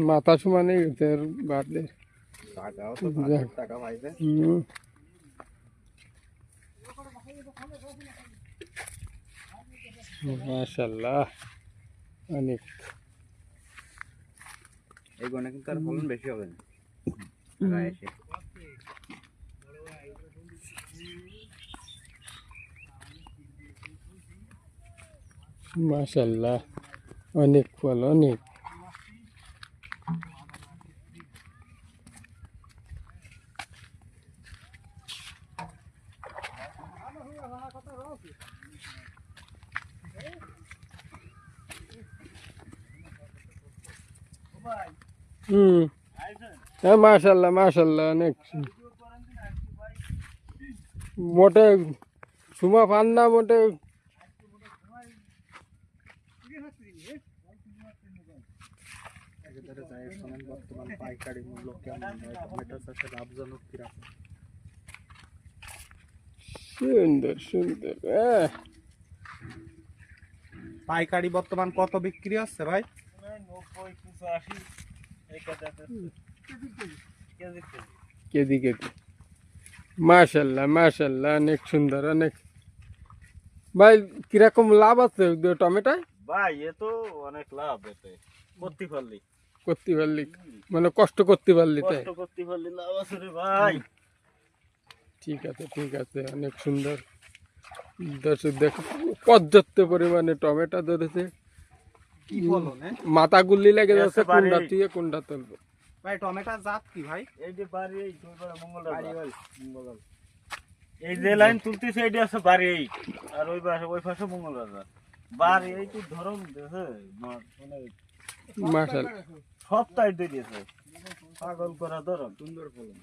মাথা সমানে গেছে বাড়লে মাশাআল্লাহ অনেক। এই গনে কিন্তু আর ফলন বেশি হবে না। মাশাআল্লাহ অনেক ফল অনেক। হ্যাঁ মাশাআল্লাহ মাশাআল্লাহ অনেক। মোটে সুমা পান না মোটে বর্তমান পাইকারি মূল্য কেমন হয়, টমেটো চাষে লাভজনক কিরকম? সুন্দর সুন্দর। পাইকারি বর্তমান কত বিক্রি হচ্ছে ভাই? 90 কেজি কেজি। মাশাআল্লাহ মাশাআল্লাহ অনেক সুন্দর অনেক। ভাই কিরকম লাভ আছে টমেটো? ভাই এ তো অনেক লাভ এতে করতে পারলি মানে কষ্ট করতে পারলি তাই? কষ্ট করতে পারলে লাভ আছে রে ভাই। ঠিক আছে অনেক সুন্দর। দর্শক দেখো পর্যাপ্ত পরিমাণে টমেটো ধরেছে। কি ফলন? মাথা গুল্লি লেগে যাচ্ছে কোনটা থেকে কোনটা তুলবো। ভাই টমেটোর জাত কি ভাই? এই যে বাড়ি এই মঙ্গলবার এই যে লাইন তুলতেছে এইটা আছে বাড়ি এই, আর ওই পাশে মঙ্গলবার বাড়ি এই তো ধরম দেখে মানে মাশাআল্লাহ সব টাইট দিয়ে দিয়েছে পাগল করা ধরম। সুন্দর ফলন।